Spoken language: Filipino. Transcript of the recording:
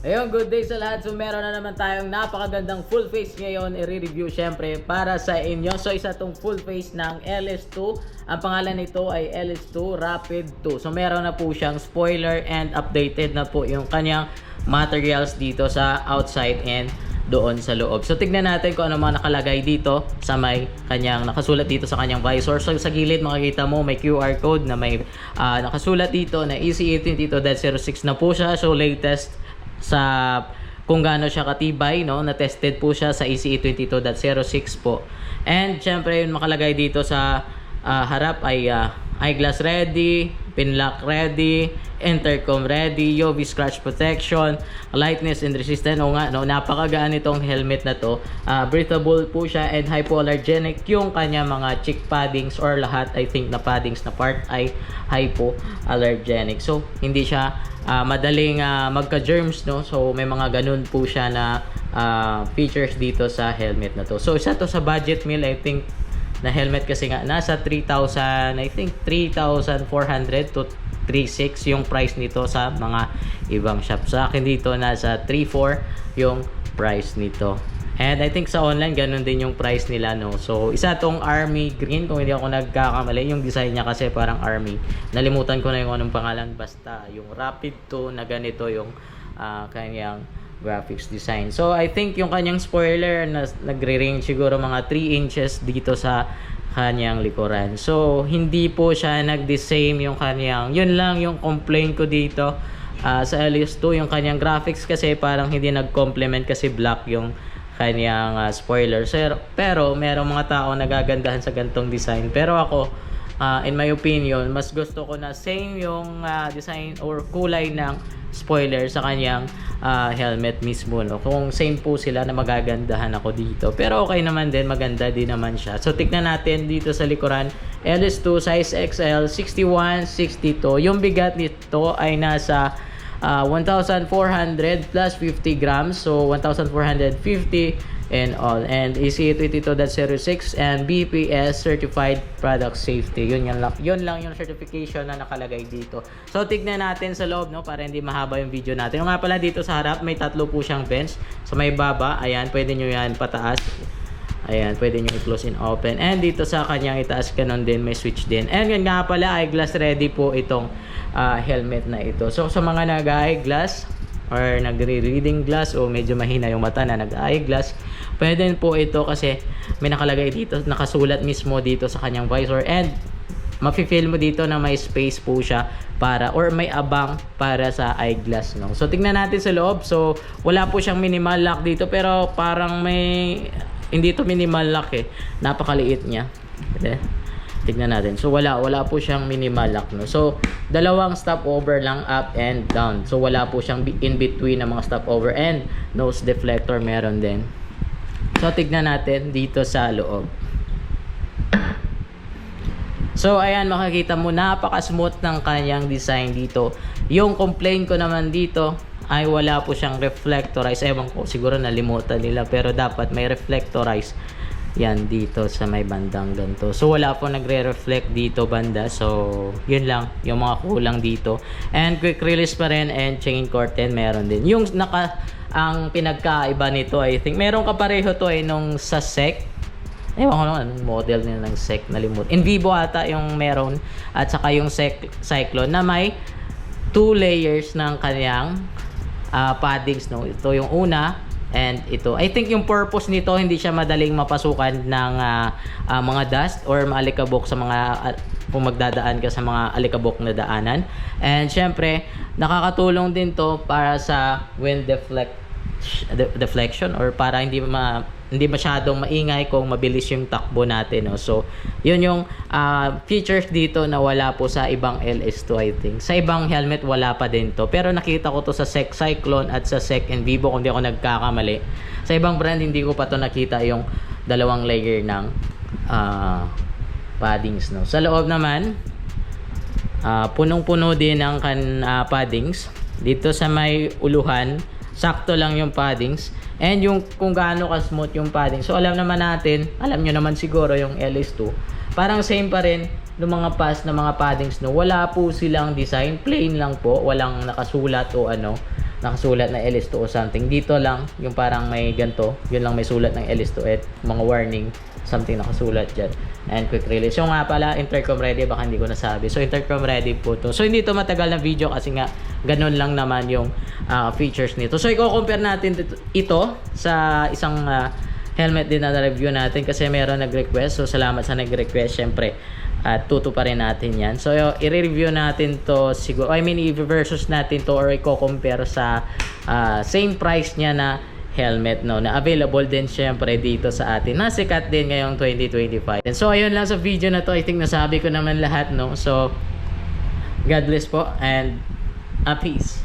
Ayun, good day sa lahat. So meron na naman tayong napakagandang full face ngayon i-review syempre para sa inyo. So isa tong full face ng LS2. Ang pangalan nito ay LS2 Rapid 2. So meron na po siyang spoiler and updated na po yung kanyang materials dito sa outside and doon sa loob. So tignan natin kung ano mga nakalagay dito sa may kanyang nakasulat dito sa kanyang visor. So sa gilid makikita mo may QR code na may nakasulat dito na EC1822.06 na po siya. So latest sa kung gaano siya katibay, no, na tested po siya sa ECE22.06 po. And syempre yung makalagay dito sa harap ay eyeglass ready, pin lock ready, intercom ready, UV scratch protection, lightness and resistant. O nga, no, napakagaan itong helmet na to. Breathable po siya and hypoallergenic yung kanya mga cheek paddings or lahat, I think, na paddings na part ay hypoallergenic. So hindi siya madaling magka-germs, no? So may mga ganun po siya na features dito sa helmet na to. So isa to sa budget meal, I think, na helmet kasi nga nasa 3,000, I think 3,400 to 3,600 yung price nito sa mga ibang shop. Sa akin dito nasa 3,400 yung price nito. And I think sa online ganun din yung price nila, no. So isa tong army green kung hindi ako nagkakamali, yung design niya kasi parang army. Nalimutan ko na yung anong pangalan, basta yung Rapid 2 na ganito yung kanyang graphics design. So I think yung kanyang spoiler na nagre-range siguro mga 3 inches dito sa kanyang likuran. So hindi po siya nag-the-same yung kanyang, yun lang yung complaint ko dito sa LS2, yung kanyang graphics kasi parang hindi nag-complement kasi black yung kanyang spoiler. Pero merong mga tao nagagandahan sa gantong design. Pero ako, in my opinion, mas gusto ko na same yung design or kulay ng spoiler sa kanyang helmet mismo, no? Kung same po sila na magagandahan ako dito. Pero okay naman din, maganda din naman siya. So tignan natin dito sa likuran, LS2 size XL 61-62. Yung bigat nito ay nasa 1,400 plus 50 grams. So 1,450 and all. And ECE22.06 and BPS certified product safety. Yun lang yung certification na nakalagay dito. So tignan natin sa loob, no, para hindi mahaba yung video natin. Yung nga pala dito sa harap may tatlo po siyang vents. So may baba, ayan, pwede nyo yan pataas. Ayan, pwede nyo i-close and open. And dito sa kanyang itaas ganun din, may switch din. And yun nga pala, eyeglass ready po itong helmet na ito. So sa mga nag-eyeglass or nagre-reading glass o medyo mahina yung mata na nag-eyeglass, pwede po ito kasi may nakalagay dito, nakasulat mismo dito sa kanyang visor, and mafe-feel mo dito na may space po siya para, or may abang para sa eyeglass, no. So tingnan natin sa loob. So wala po siyang minimal lock dito, pero parang may, hindi to minimal lock eh, napakaliit niya. Tignan natin. So wala po siyang minimal lock, no. So dalawang stopover lang, up and down. So wala po siyang in between na mga stopover, and nose deflector meron din. So tignan natin dito sa loob. So ayan, makikita mo napaka-smooth ng kanyang design dito. Yung complaint ko naman dito ay wala po siyang reflectorize. Ewan ko, siguro nalimutan nila, pero dapat may reflectorize yan dito sa may bandang ganito. So wala po nagre-reflect dito banda. So yun lang yung mga kulang dito. And quick release pa rin, and chain curtain meron din. Yung ang pinagkaiba nito, I think meron kapareho to nung sa SEC. Ewan ko naman anong model nila ng SEC, nalimut. In Vivo ata yung meron, at saka yung SEC Cyclone na may 2 layers ng kanyang paddings, no. Ito yung una, and ito, I think yung purpose nito, hindi siya madaling mapasukan ng mga dust or maalikabok sa mga kung magdadaan ka sa mga alikabok na daanan. And syempre nakakatulong din to para sa wind deflection, or para hindi masyadong maingay kung mabilis yung takbo natin, no? So yun yung features dito na wala po sa ibang LS2, I think. Sa ibang helmet wala pa din to, pero nakita ko to sa SEC Cyclone at sa SEC and Vivo kung di ako nagkakamali. Sa ibang brand hindi ko pa to nakita yung dalawang layer ng paddings, no. Sa loob naman punong-puno din ng paddings. Dito sa may uluhan sakto lang yung paddings, and yung kung gaano ka-smooth yung padding. So alam naman natin, alam nyo naman siguro yung LS2, parang same pa rin ng mga past na mga paddings, no. Wala po silang design, plain lang po, walang nakasulat o ano. nakasulat na LS2 o something. Dito lang yung parang may ganto, yun lang may sulat ng LS2 at mga warning, something nakasulat dyan. And quick release. So nga pala, intercom ready, baka hindi ko nasabi. So intercom ready po to. So hindi to matagal na video kasi nga ganun lang naman yung features nito. So i-compare natin ito sa isang helmet din na review natin kasi meron nag-request. So salamat sa nag-request syempre. At tuto pa rin natin yan. So i-review natin to siguro, I mean i-versus natin to or i-compare sa same price niya na helmet, no, na available din syempre dito sa atin, na sikat din ngayong 2025. And so ayun lang sa video na to, I think nasabi ko naman lahat, no. So God bless po and peace.